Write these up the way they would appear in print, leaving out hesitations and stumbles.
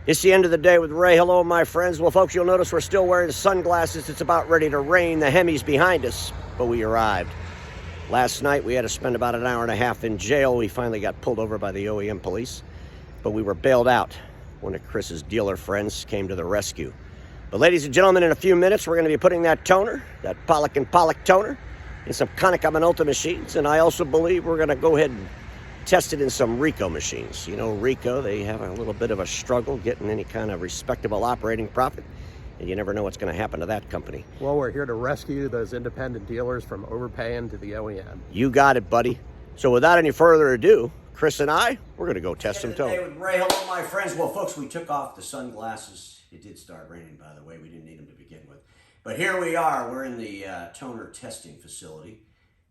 It's the end of the day with Ray. Hello, my friends. Well, folks, you'll notice we're still wearing sunglasses. It's about ready to rain. The Hemi's behind us, but we arrived. Last night, we had to spend about an hour and a half in jail. We finally got pulled over by the OEM police, but we were bailed out. One of Chris's dealer friends came to the rescue. But ladies and gentlemen, in a few minutes, we're going to be putting that toner, that Pollock & Pollock toner, in some Konica Minolta machines, and I also believe we're going to go ahead and test it in some Ricoh machines. You know, Ricoh, they have a little bit of a struggle getting any kind of respectable operating profit, and you never know what's going to happen to that company. Well, we're here to rescue those independent dealers from overpaying to the OEM. You got it, buddy. So without any further ado, Chris and I, we're going to go test some toner. Hey, with Ray. Hello, my friends. Well, folks, we took off the sunglasses. It did start raining, by the way. We didn't need them to begin with. But here we are. We're in the toner testing facility.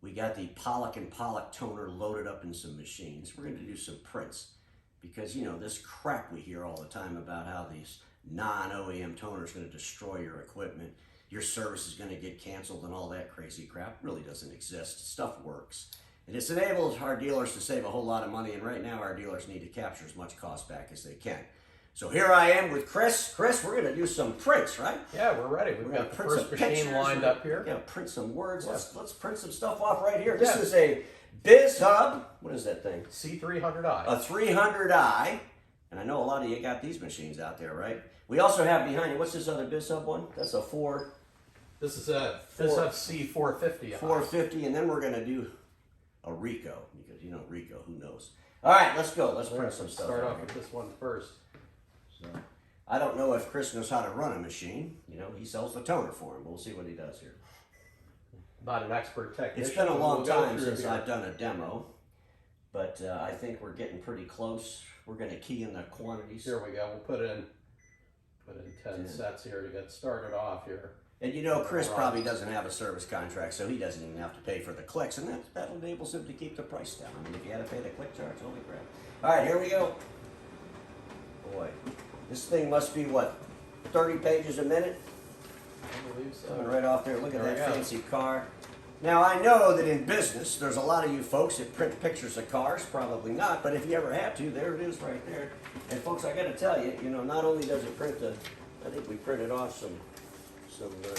We got the Pollock & Pollock toner loaded up in some machines. We're going to do some prints because, you know, this crap we hear all the time about how these non-OEM toners are going to destroy your equipment, your service is going to get canceled and all that crazy crap really doesn't exist. Stuff works. And it's enabled our dealers to save a whole lot of money, and right now our dealers need to capture as much cost back as they can. So here I am with Chris. Chris, we're going to do some prints, right? Yeah, we're ready. We've got the first machine lined up here. We're going to print some words. Yeah. Let's print some stuff off right here. This is a Biz Hub. What is that thing? C300i. A 300i. And I know a lot of you got these machines out there, right? We also have behind it, what's this other Biz Hub one? That's a 4. This is a Biz Hub C450. 450, and then we're going to do a Ricoh. Because, you know, Ricoh, who knows? All right, let's go. Let's print some stuff. Start off with this one first. So, I don't know if Chris knows how to run a machine. You know, he sells the toner for him. We'll see what he does here. Not an expert technician. It's been a long time since I've done a demo, but I think we're getting pretty close. We're going to key in the quantities. Here we go. We'll put in 10 sets here to get started off here. And you know, Chris probably doesn't have a service contract, so he doesn't even have to pay for the clicks, and that enables him to keep the price down. I mean, if you had to pay the click charge, holy crap. All right, here we go. Boy, this thing must be, what, 30 pages a minute? I believe so. Coming right off there. Look at that fancy car. Now, I know that in business, there's a lot of you folks that print pictures of cars. Probably not, but if you ever had to, there it is right there. And folks, I got to tell you, you know, not only does it print the, I think we printed off some where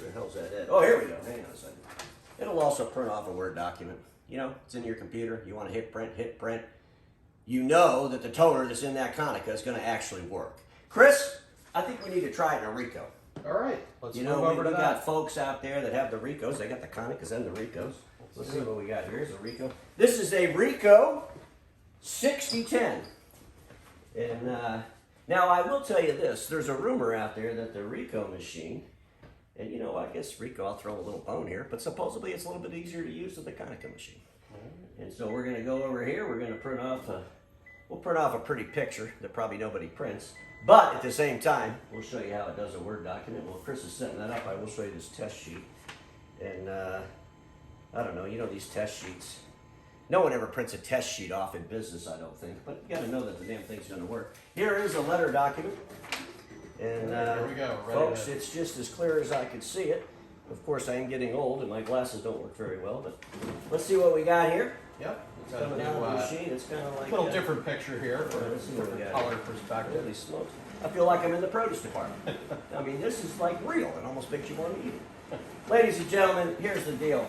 the hell's that at? Oh, here we go. Hang on a second. It'll also print off a Word document. You know, it's in your computer. You want to hit print. You know that the toner that's in that Konica is going to actually work. Chris, I think we need to try it in a Ricoh. All right, let's move over to that. We that. got folks out there that have the Ricohs. They got the Konicas and the Ricohs. Let's see what we got here. Here's a Ricoh. This is a Ricoh 6010. And now I will tell you this. There's a rumor out there that the Ricoh machine, and you know, I guess Ricoh, I'll throw a little bone here, but supposedly it's a little bit easier to use than the Konica machine. And so we're going to go over here. We're going to print off we'll print off a pretty picture that probably nobody prints. But at the same time, we'll show you how it does a Word document. Well, Chris is setting that up. I will show you this test sheet. And I don't know, you know these test sheets. No one ever prints a test sheet off in business, I don't think. But you got to know that the damn thing's going to work. Here is a letter document. And there we go. Folks, it's just as clear as I could see it. Of course, I am getting old and my glasses don't work very well. But let's see what we got here. Yep. It's coming out of the machine. It's kind of like a little different picture here for the color perspective. Holy smokes. I feel like I'm in the produce department. I mean, this is like real. It almost makes you want to eat it. Ladies and gentlemen, here's the deal.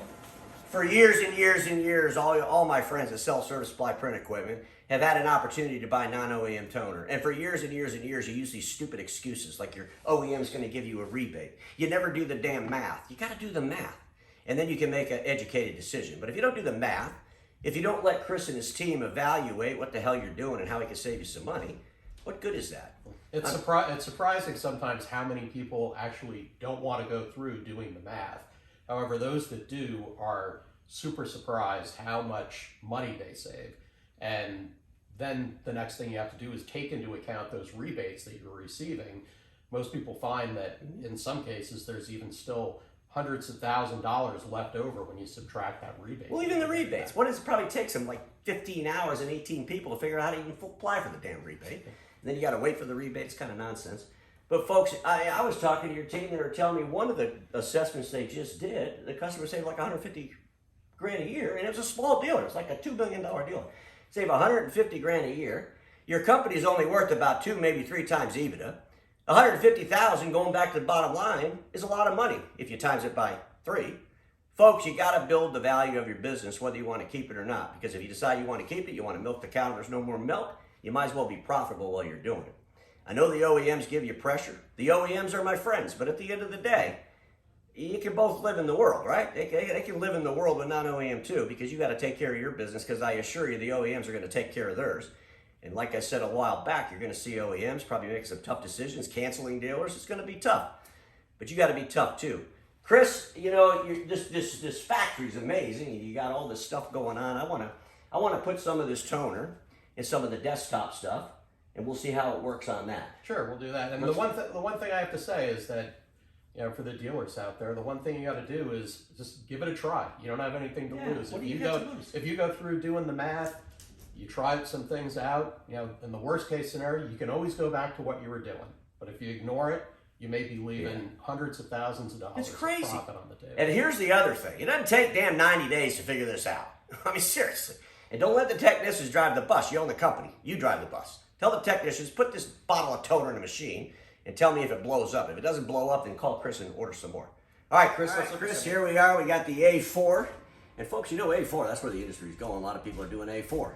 For years and years and years, all my friends that sell service supply print equipment have had an opportunity to buy non-OEM toner. And for years and years and years, you use these stupid excuses like your OEM's going to give you a rebate. You never do the damn math. You got to do the math. And then you can make an educated decision. But if you don't do the math, if you don't let Chris and his team evaluate what the hell you're doing and how he can save you some money, what good is that? It's surprising sometimes how many people actually don't want to go through doing the math. However, those that do are super surprised how much money they save. And then the next thing you have to do is take into account those rebates that you're receiving. Most people find that in some cases there's even still hundreds of $1,000s left over when you subtract that rebate. Well, even the rebates. What does it probably takes them like 15 hours and 18 people to figure out how to even apply for the damn rebate. And then you got to wait for the rebate. It's kind of nonsense. But folks, I was talking to your team, and they were telling me one of the assessments they just did, the customer saved like 150 grand a year, and it was a small dealer. It's like a $2 billion dealer. Save 150 grand a year. Your company is only worth about 2, maybe 3 times EBITDA. 150,000 going back to the bottom line is a lot of money if you times it by 3. Folks, you got to build the value of your business whether you want to keep it or not. Because if you decide you want to keep it, you want to milk the cow and there's no more milk, you might as well be profitable while you're doing it. I know the OEMs give you pressure. The OEMs are my friends, but at the end of the day, you can both live in the world, right? They can live in the world with non-OEM too, because you got to take care of your business, because I assure you the OEMs are going to take care of theirs. And like I said a while back, you're going to see OEMs probably make some tough decisions, canceling dealers. It's going to be tough, but you got to be tough too. Chris, you know, this factory's amazing. You got all this stuff going on. I want to put some of this toner in some of the desktop stuff, and we'll see how it works on that. Sure, we'll do that. And the one thing I have to say is that, you know, for the dealers out there, the one thing you got to do is just give it a try. You don't have anything to lose. What do If you got to lose? If you go through doing the math, you try some things out, you know, in the worst case scenario, you can always go back to what you were doing. But if you ignore it, you may be leaving hundreds of thousands of dollars It's crazy. of profit on the table. And here's the other thing. It doesn't take damn 90 days to figure this out. I mean, seriously. And don't let the technicians drive the bus. You own the company. You drive the bus. Tell the technicians, put this bottle of toner in the machine and tell me if it blows up. If it doesn't blow up, then call Chris and order some more. All right, Chris, here we are. We got the A4. And folks, you know A4, that's where the industry's going. A lot of people are doing A4.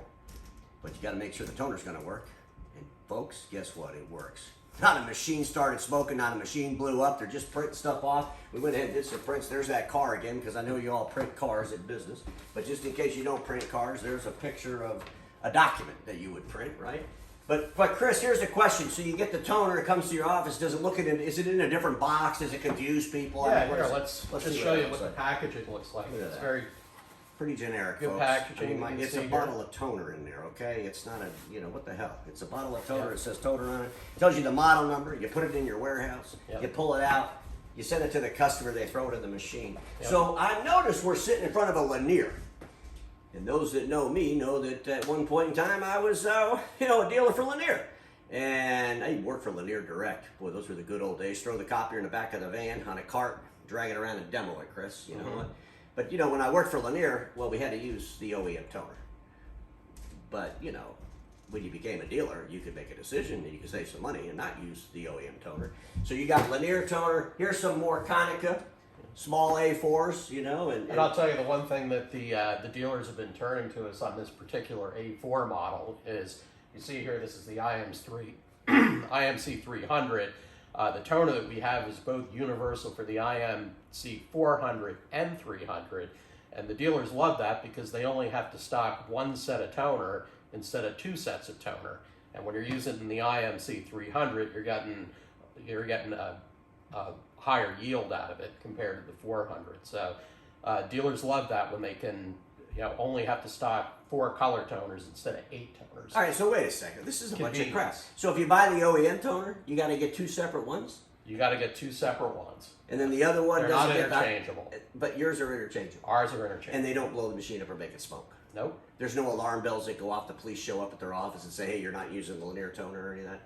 But you got to make sure the toner's going to work. And folks, guess what? It works. Not a machine started smoking, not a machine blew up. They're just printing stuff off. We went ahead and did some prints. There's that car again, because I know you all print cars in business. But just in case you don't print cars, there's a picture of a document that you would print, right? But Chris, here's the question. So you get the toner, it comes to your office. Does it look is it in a different box? Does it confuse people? Yeah, I mean, here, let's just show you what the packaging looks like. Look at It's that. very pretty generic, good folks. packaging. It's a bottle of toner in there, okay? It's not a, you know, what the hell? It's a bottle of toner. Yeah. It says toner on it. It tells you the model number. You put it in your warehouse. Yep. You pull it out. You send it to the customer. They throw it in the machine. Yep. So I noticed we're sitting in front of a Lanier. And those that know me know that at one point in time I was, you know, a dealer for Lanier. And I worked for Lanier Direct. Boy, those were the good old days. Throw the copier in the back of the van on a cart, drag it around and demo it, Chris. You know what? But, you know, when I worked for Lanier, well, we had to use the OEM toner. But, you know, when you became a dealer, you could make a decision and you could save some money and not use the OEM toner. So you got Lanier toner. Here's some more Konica, small A4s, you know. And I'll tell you the one thing that the dealers have been turning to us on this particular A4 model is, you see here, this is the IMC 300. The toner that we have is both universal for the IMC 400 and 300, and the dealers love that because they only have to stock one set of toner instead of 2 sets of toner. And when you're using the IMC 300, you're getting a higher yield out of it compared to the 400. So dealers love that when they can, you know, only have to stock 4 color toners instead of 8 toners. all right, so wait a second. This is a bunch of crap. Convenience. So if you buy the OEM toner, you got to get 2 separate ones? You got to get 2 separate ones. And then the other one They're doesn't not get interchangeable. But yours are interchangeable. Ours are interchangeable. And they don't blow the machine up or make it smoke. Nope. There's no alarm bells that go off. The police show up at their office and say, hey, you're not using the Lanier toner or any of that.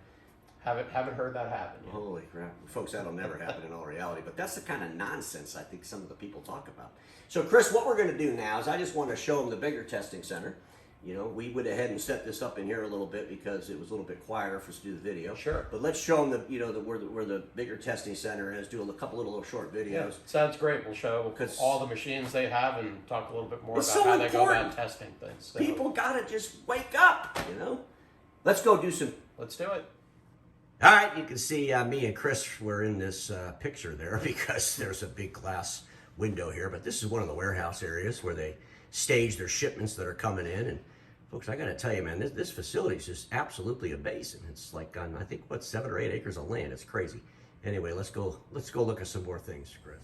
Haven't heard that happen yet. Holy crap. Folks, that'll never happen in all reality. But that's the kind of nonsense I think some of the people talk about. So, Chris, what we're going to do now is I just want to show them the bigger testing center. You know, we went ahead and set this up in here a little bit because it was a little bit quieter for us to do the video. Sure. But let's show them where the bigger testing center is. Do a couple little short videos. Yeah, sounds great. We'll show 'Cause all the machines they have and talk a little bit more It's about so how they go important. about testing things. So, People gotta just wake up. You know. Let's go do some. let's do it. All right, you can see me and Chris were in this picture there because there's a big glass window here. But this is one of the warehouse areas where they stage their shipments that are coming in. And folks, I got to tell you, man, this facility is just absolutely amazing. It's like on, I think, what, 7 or 8 acres of land. It's crazy. Anyway, let's go look at some more things, Chris.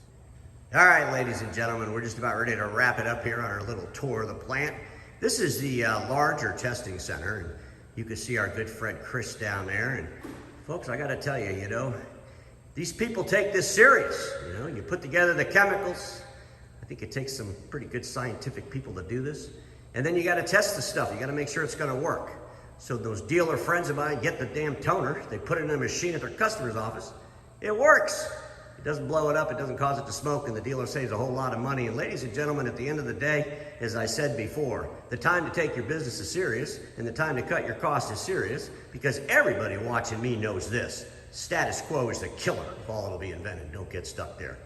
All right, ladies and gentlemen, we're just about ready to wrap it up here on our little tour of the plant. This is the larger testing center, and you can see our good friend Chris down there. And folks, I got to tell you, you know, these people take this serious. You know, you put together the chemicals. I think it takes some pretty good scientific people to do this. And then you got to test the stuff. You got to make sure it's going to work. So those dealer friends of mine get the damn toner. They put it in a machine at their customer's office. It works. It doesn't blow it up, it doesn't cause it to smoke, and the dealer saves a whole lot of money. And ladies and gentlemen, at the end of the day, as I said before, the time to take your business is serious, and the time to cut your cost is serious, because everybody watching me knows this. Status quo is the killer of all that'll be invented. Don't get stuck there.